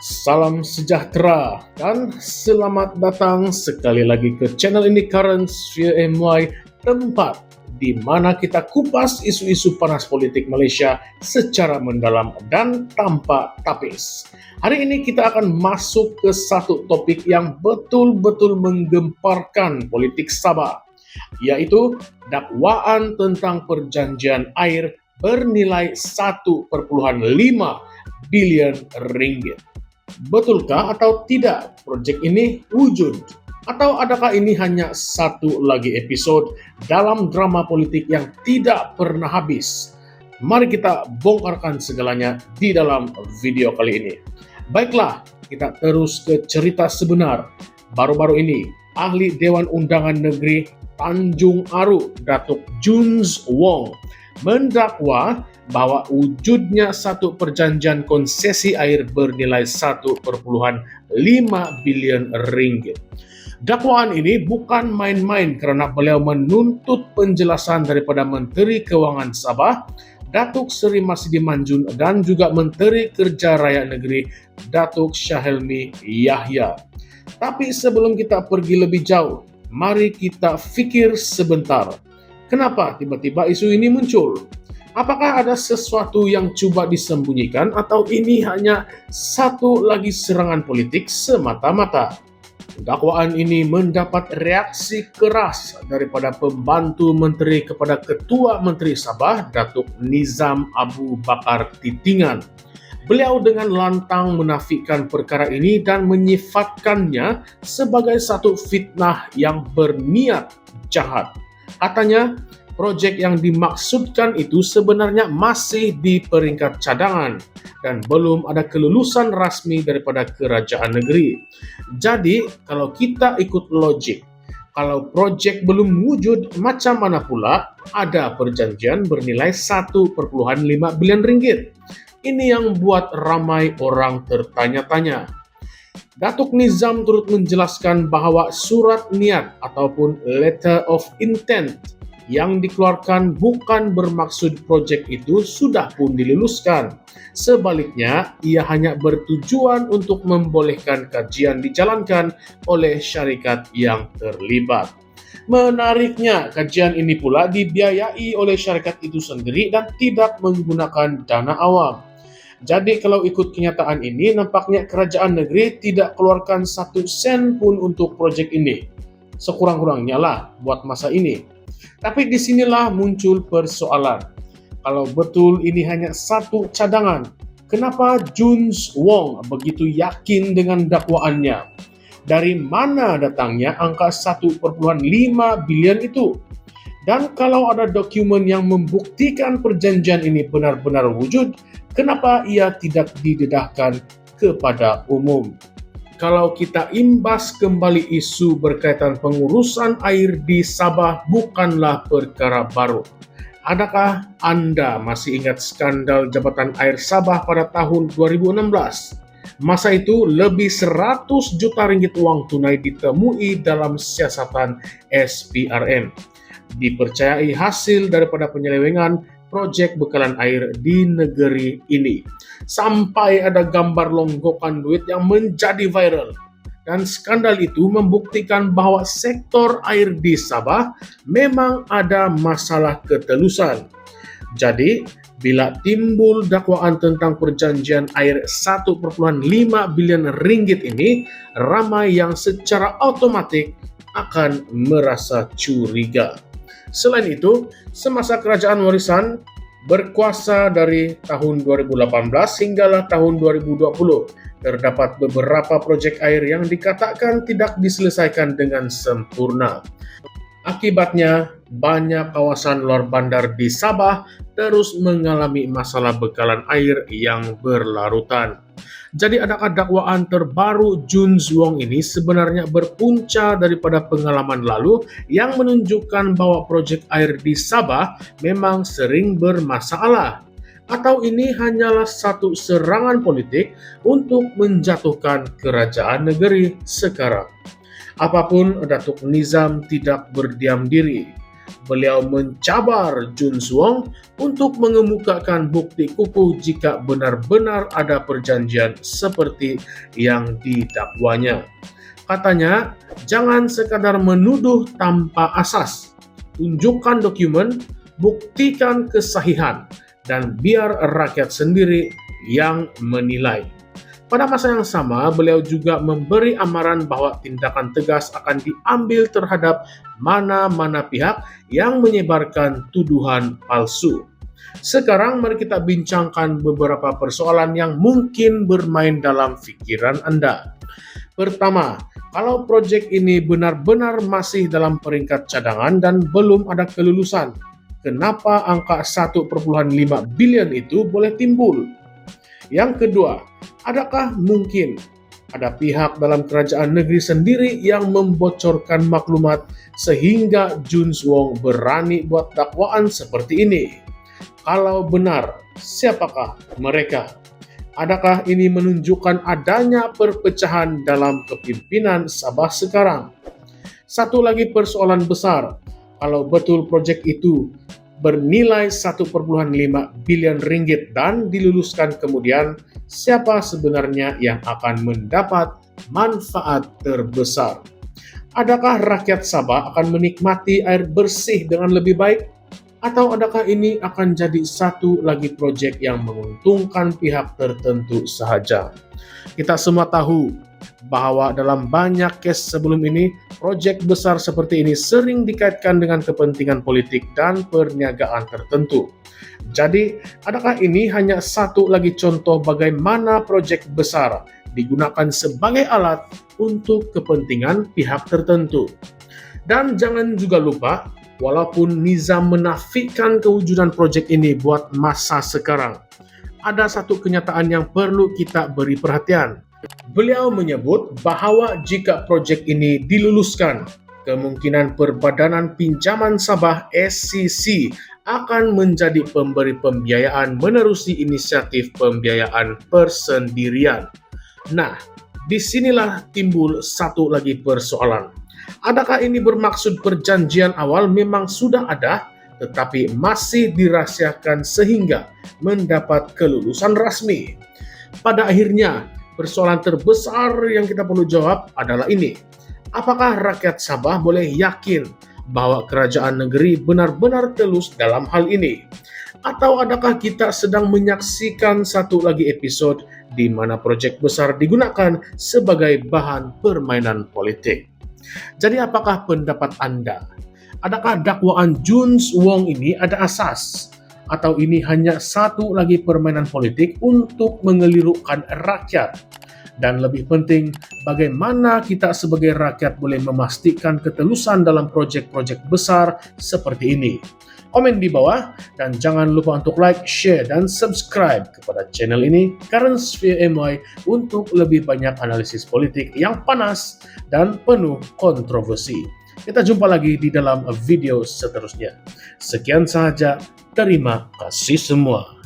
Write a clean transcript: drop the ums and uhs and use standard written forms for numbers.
Salam sejahtera dan selamat datang sekali lagi ke channel ini Currents via MY, tempat di mana kita kupas isu-isu panas politik Malaysia secara mendalam dan tanpa tapis. Hari ini kita akan masuk ke satu topik yang betul-betul menggemparkan politik Sabah, yaitu dakwaan tentang perjanjian air bernilai 1,5 bilion ringgit. Betulkah atau tidak proyek ini wujud? Atau adakah ini hanya satu lagi episode dalam drama politik yang tidak pernah habis? Mari kita bongkarkan segalanya di dalam video kali ini. Baiklah, kita terus ke cerita sebenar. Baru-baru ini, ahli Dewan Undangan Negeri Tanjung Aru, Datuk Juns Wong, mendakwa bahwa wujudnya satu perjanjian konsesi air bernilai 1,5 bilion ringgit. Dakwaan ini bukan main-main kerana beliau menuntut penjelasan daripada Menteri Kewangan Sabah, Datuk Seri Masidi Manjun, dan juga Menteri Kerja Rakyat Negeri, Datuk Syahelmi Yahya. Tapi sebelum kita pergi lebih jauh, mari kita fikir sebentar. Kenapa tiba-tiba isu ini muncul? Apakah ada sesuatu yang coba disembunyikan atau ini hanya satu lagi serangan politik semata-mata? Dakwaan ini mendapat reaksi keras daripada pembantu menteri kepada Ketua Menteri Sabah, Datuk Nizam Abu Bakar Titingan. Beliau dengan lantang menafikan perkara ini dan menyifatkannya sebagai satu fitnah yang berniat jahat. Katanya, proyek yang dimaksudkan itu sebenarnya masih di peringkat cadangan dan belum ada kelulusan rasmi daripada kerajaan negeri. Jadi, kalau kita ikut logik, kalau proyek belum wujud, macam mana pula ada perjanjian bernilai 1,5 bilion ringgit? Ini yang buat ramai orang tertanya-tanya. Datuk Nizam turut menjelaskan bahawa surat niat ataupun letter of intent yang dikeluarkan bukan bermaksud proyek itu sudah pun diluluskan. Sebaliknya, ia hanya bertujuan untuk membolehkan kajian dijalankan oleh syarikat yang terlibat. Menariknya, kajian ini pula dibiayai oleh syarikat itu sendiri dan tidak menggunakan dana awam. Jadi kalau ikut kenyataan ini, nampaknya kerajaan negeri tidak keluarkan 1 sen pun untuk proyek ini. Sekurang-kurangnya lah buat masa ini. Tapi disinilah muncul persoalan. Kalau betul ini hanya satu cadangan, kenapa Juns Wong begitu yakin dengan dakwaannya? Dari mana datangnya angka 1,5 bilion itu? Dan kalau ada dokumen yang membuktikan perjanjian ini benar-benar wujud, kenapa ia tidak didedahkan kepada umum? Kalau kita imbas kembali isu berkaitan pengurusan air di Sabah bukanlah perkara baru. Adakah Anda masih ingat skandal Jabatan Air Sabah pada tahun 2016? Masa itu lebih 100 juta ringgit uang tunai ditemui dalam siasatan SPRM. Dipercayai hasil daripada penyelewengan proyek bekalan air di negeri ini. Sampai ada gambar longgokan duit yang menjadi viral. Dan skandal itu membuktikan bahwa sektor air di Sabah memang ada masalah ketelusan. Jadi, bila timbul dakwaan tentang perjanjian air 1,5 bilion ringgit ini, ramai yang secara otomatis akan merasa curiga. Selain itu, semasa kerajaan warisan berkuasa dari tahun 2018 hinggalah tahun 2020, terdapat beberapa proyek air yang dikatakan tidak diselesaikan dengan sempurna. Akibatnya, banyak kawasan luar bandar di Sabah terus mengalami masalah bekalan air yang berlarutan. Jadi adakah dakwaan terbaru Juns Wong ini sebenarnya berpunca daripada pengalaman lalu yang menunjukkan bahwa proyek air di Sabah memang sering bermasalah? Atau ini hanyalah satu serangan politik untuk menjatuhkan kerajaan negeri sekarang? Apapun, Datuk Nizam tidak berdiam diri. beliau mencabar Jun Suong untuk mengemukakan bukti kukuh jika benar-benar ada perjanjian seperti yang didakwanya. Katanya, jangan sekadar menuduh tanpa asas. Tunjukkan dokumen, buktikan kesahihan, dan biar rakyat sendiri yang menilai. Pada masa yang sama, beliau juga memberi amaran bahwa tindakan tegas akan diambil terhadap mana-mana pihak yang menyebarkan tuduhan palsu. Sekarang mari kita bincangkan beberapa persoalan yang mungkin bermain dalam pikiran Anda. Pertama, kalau proyek ini benar-benar masih dalam peringkat cadangan dan belum ada kelulusan, kenapa angka 1,5 bilion itu boleh timbul? Yang kedua, adakah mungkin ada pihak dalam kerajaan negeri sendiri yang membocorkan maklumat sehingga Jun Suong berani buat dakwaan seperti ini? Kalau benar, siapakah mereka? Adakah ini menunjukkan adanya perpecahan dalam kepimpinan Sabah sekarang? Satu lagi persoalan besar, kalau betul proyek itu bernilai 1,5 bilion ringgit dan diluluskan kemudian, siapa sebenarnya yang akan mendapat manfaat terbesar? Adakah rakyat Sabah akan menikmati air bersih dengan lebih baik? Atau adakah ini akan jadi satu lagi proyek yang menguntungkan pihak tertentu sahaja? Kita semua tahu bahwa dalam banyak case sebelum ini, proyek besar seperti ini sering dikaitkan dengan kepentingan politik dan perniagaan tertentu. Jadi, adakah ini hanya satu lagi contoh bagaimana proyek besar digunakan sebagai alat untuk kepentingan pihak tertentu? Dan jangan juga lupa, walaupun Nizam menafikan kewujudan proyek ini buat masa sekarang, ada satu kenyataan yang perlu kita beri perhatian. Beliau menyebut bahwa jika proyek ini diluluskan, kemungkinan Perbadanan Pinjaman Sabah SCC akan menjadi pemberi pembiayaan menerusi inisiatif pembiayaan persendirian. Nah, disinilah timbul satu lagi persoalan. Adakah ini bermaksud perjanjian awal memang sudah ada, tetapi masih dirahasiakan sehingga mendapat kelulusan rasmi? Pada akhirnya, persoalan terbesar yang kita perlu jawab adalah ini. Apakah rakyat Sabah boleh yakin bahwa kerajaan negeri benar-benar tulus dalam hal ini? Atau adakah kita sedang menyaksikan satu lagi episode di mana proyek besar digunakan sebagai bahan permainan politik? Jadi apakah pendapat Anda? Adakah dakwaan Jun Suong ini ada asas? Atau ini hanya satu lagi permainan politik untuk mengelirukkan rakyat? Dan lebih penting, bagaimana kita sebagai rakyat boleh memastikan ketulusan dalam proyek-proyek besar seperti ini? Komen di bawah, dan jangan lupa untuk like, share, dan subscribe kepada channel ini, Current Sphere MY, untuk lebih banyak analisis politik yang panas dan penuh kontroversi. Kita jumpa lagi di dalam video seterusnya. Sekian saja, terima kasih semua.